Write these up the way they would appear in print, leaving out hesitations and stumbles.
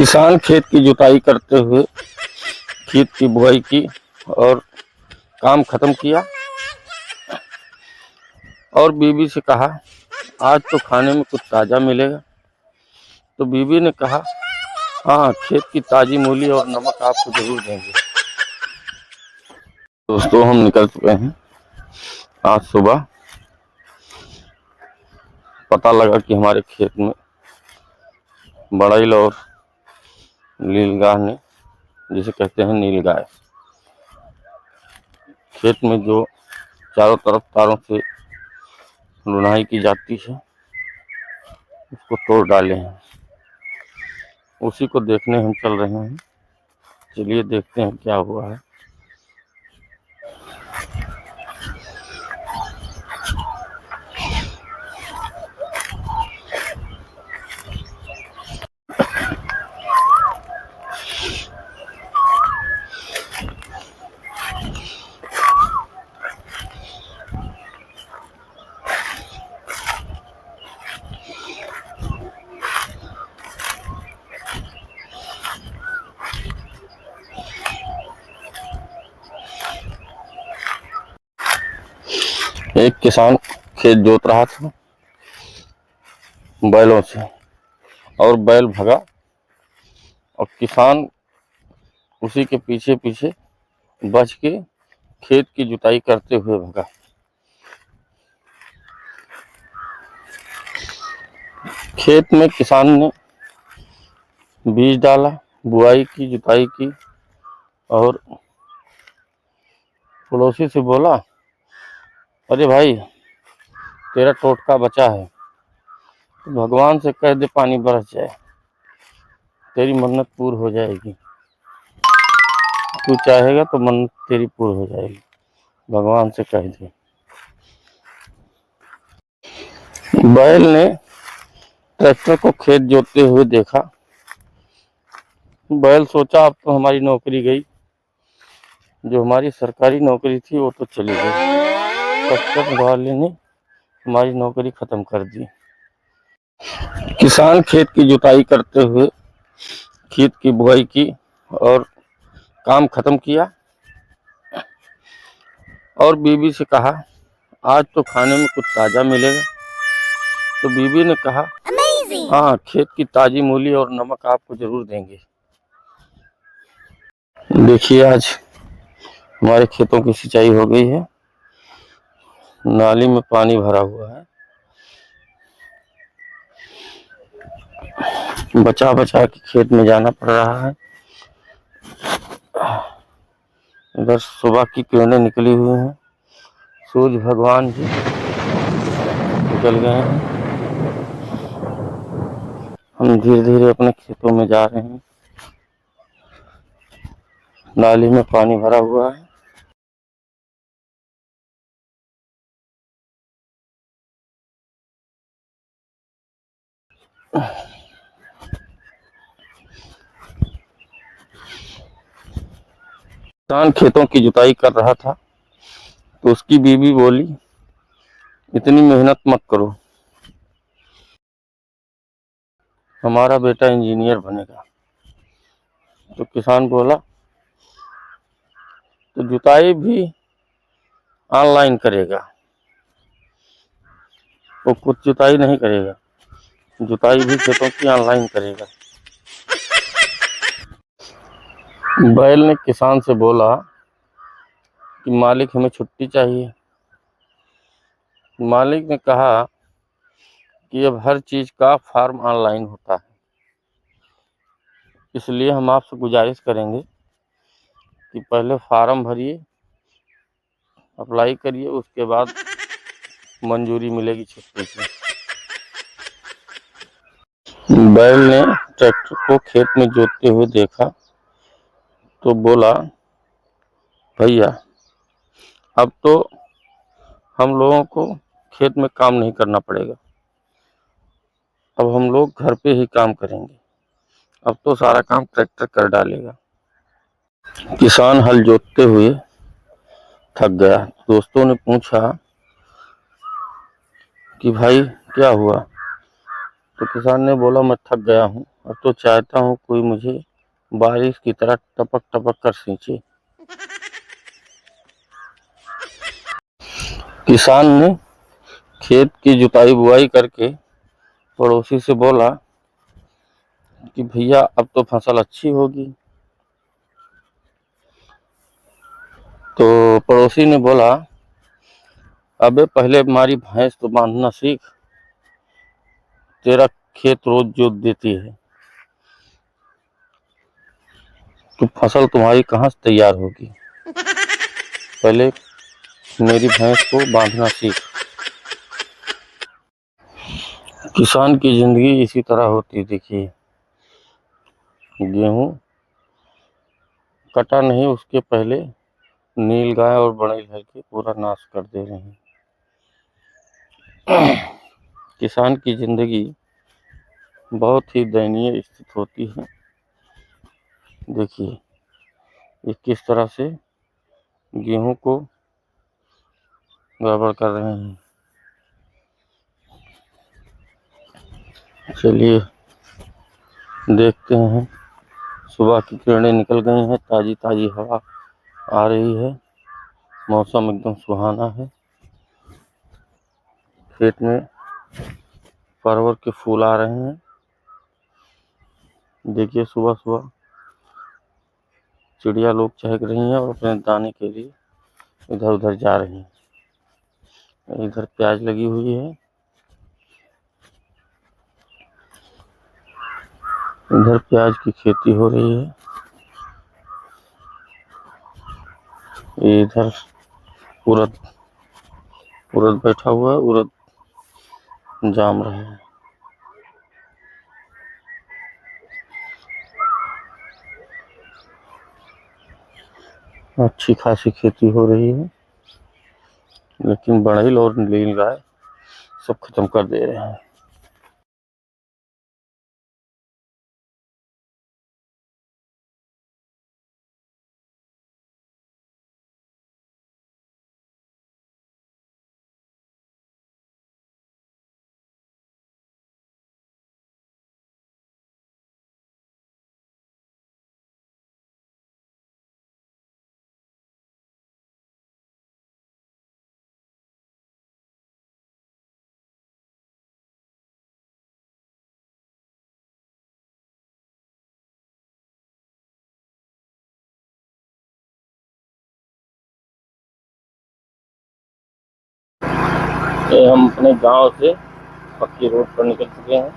किसान खेत की जुताई करते हुए खेत की बुआई की और काम खत्म किया और बीवी से कहा आज तो खाने में कुछ ताज़ा मिलेगा। तो बीवी ने कहा हाँ, खेत की ताज़ी मूली और नमक आपको जरूर देंगे। दोस्तों, हम निकल चुके हैं। आज सुबह पता लगा कि हमारे खेत में बड़ैल और नीलगाय ने, जिसे कहते हैं नीलगाय, खेत में जो चारों तरफ तारों से रुनाई की जाती है उसको तोड़ डाले हैं। उसी को देखने हम चल रहे हैं। चलिए देखते हैं क्या हुआ है। एक किसान खेत जोत रहा था बैलों से, और बैल भगा और किसान उसी के पीछे पीछे बच के खेत की जुताई करते हुए भगा। खेत में किसान ने बीज डाला, बुआई की, जुताई की और पड़ोसी से बोला, अरे भाई, तेरा टोटका बचा है तो भगवान से कह दे पानी बरस जाए, तेरी मन्नत पूरी हो जाएगी। तू चाहेगा तो मन्नत तेरी पूरी हो जाएगी, भगवान से कह दे। बैल ने ट्रैक्टर को खेत जोतते हुए देखा। बैल सोचा अब तो हमारी नौकरी गई, जो हमारी सरकारी नौकरी थी वो तो चली गई। ट्रैक्टर वाले ने हमारी नौकरी खत्म कर दी। किसान खेत की जुताई करते हुए खेत की बुआई की और काम खत्म किया और बीवी से कहा आज तो खाने में कुछ ताज़ा मिलेगा। तो बीवी ने कहा हाँ, खेत की ताज़ी मूली और नमक आपको जरूर देंगे। देखिए, आज हमारे खेतों की सिंचाई हो गई है। नाली में पानी भरा हुआ है। बचा बचा के खेत में जाना पड़ रहा है। इधर सुबह की किरणें निकली हुई हैं। सूर्य भगवान जी निकल गए हैं। हम धीरे धीरे अपने खेतों में जा रहे हैं। नाली में पानी भरा हुआ है। किसान खेतों की जुताई कर रहा था तो उसकी बीवी बोली, इतनी मेहनत मत करो, हमारा बेटा इंजीनियर बनेगा। तो किसान बोला, तो जुताई भी ऑनलाइन करेगा? वो कुछ जुताई नहीं करेगा, जुताई भी खेतों की ऑनलाइन करेगा। बैल ने किसान से बोला कि मालिक, हमें छुट्टी चाहिए। मालिक ने कहा कि अब हर चीज का फॉर्म ऑनलाइन होता है, इसलिए हम आपसे गुजारिश करेंगे कि पहले फॉर्म भरिए, अप्लाई करिए, उसके बाद मंजूरी मिलेगी छुट्टी की। बैल ने ट्रैक्टर को खेत में जोतते हुए देखा तो बोला, भैया, अब तो हम लोगों को खेत में काम नहीं करना पड़ेगा, अब हम लोग घर पे ही काम करेंगे, अब तो सारा काम ट्रैक्टर कर डालेगा। किसान हल जोतते हुए थक गया। दोस्तों ने पूछा कि भाई क्या हुआ? तो किसान ने बोला, मैं थक गया हूँ, अब तो चाहता हूँ कोई मुझे बारिश की तरह टपक टपक कर सींचे। किसान ने खेत की जुताई बुआई करके पड़ोसी से बोला कि भैया अब तो फसल अच्छी होगी। तो पड़ोसी ने बोला, अबे पहले हमारी भैंस तो बांधना सीख, तेरा खेत रोज जोत देती है, तो फसल तुम्हारी कहाँ से तैयार होगी। पहले मेरी भैंस को बांधना सीख। किसान की जिंदगी इसी तरह होती। देखिए, गेहूं कटा नहीं उसके पहले नीलगाय और बड़ेल के पूरा नाश कर दे रहे हैं। किसान की जिंदगी बहुत ही दयनीय स्थिति होती है। देखिए, ये किस तरह से गेहूं को गड़बड़ कर रहे हैं। चलिए देखते हैं। सुबह की किरणें निकल गई हैं, ताजी ताजी हवा आ रही है, मौसम एकदम सुहाना है। खेत में परवल के फूल आ रहे हैं। देखिए, सुबह सुबह चिड़िया लोग चहक रही हैं और अपने दाने के लिए इधर उधर जा रही हैं। इधर प्याज लगी हुई है, इधर प्याज की खेती हो रही है। इधर उड़द उड़द बैठा हुआ है, उड़द जाम रहे हैं। अच्छी खासी खेती हो रही है, लेकिन बड़ेल और नीलगाय सब खत्म कर दे रहे हैं। ये हम अपने गांव से पक्की रोड पर निकल चुके हैं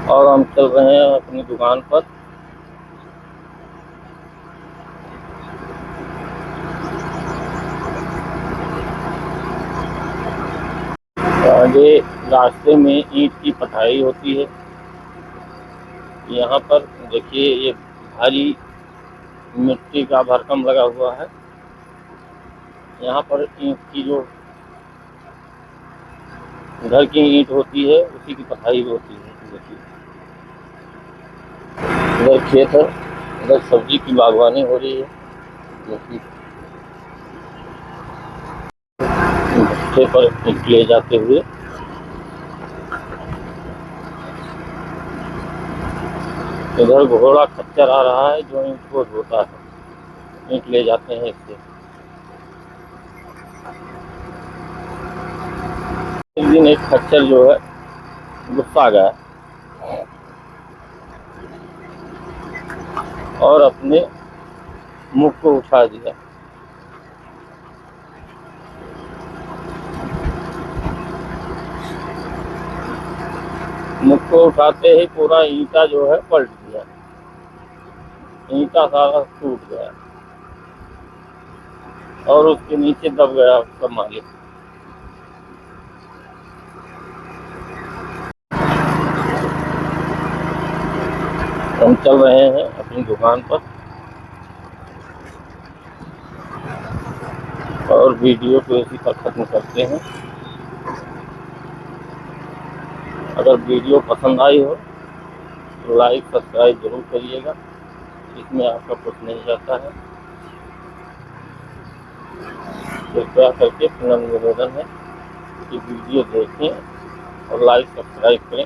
और हम चल रहे हैं अपनी दुकान पर। आगे रास्ते में ईंट की पटाई होती है। यहाँ पर देखिए, ये भारी मिट्टी का भरकम लगा हुआ है। यहाँ पर ईंट की जो घर की ईंट होती है उसी की पटाई होती है। देखिए, इधर खेत है, इधर सब्जी की बागवानी हो रही है। देखिए, भट्ठे पर ईंट ले जाते हुए इधर घोड़ा खच्चर आ रहा है जो ईंट को ढोता है। ईंट ले जाते हैं इससे। एक दिन एक खच्चर जो है गुस्सा गया और अपने मुख को उठा दिया। मुख को उठाते ही पूरा ईंटा जो है पलट गया, ईंटा सारा टूट गया और उसके नीचे दब गया उसका मालिक। हम चल रहे हैं अपनी दुकान पर और वीडियो को इसी पर ख़त्म करते हैं। अगर वीडियो पसंद आई हो तो लाइक सब्सक्राइब जरूर करिएगा, इसमें आपका कुछ नहीं जाता है। कृपया करके पुनः निवेदन है कि वीडियो देखें और लाइक सब्सक्राइब करें।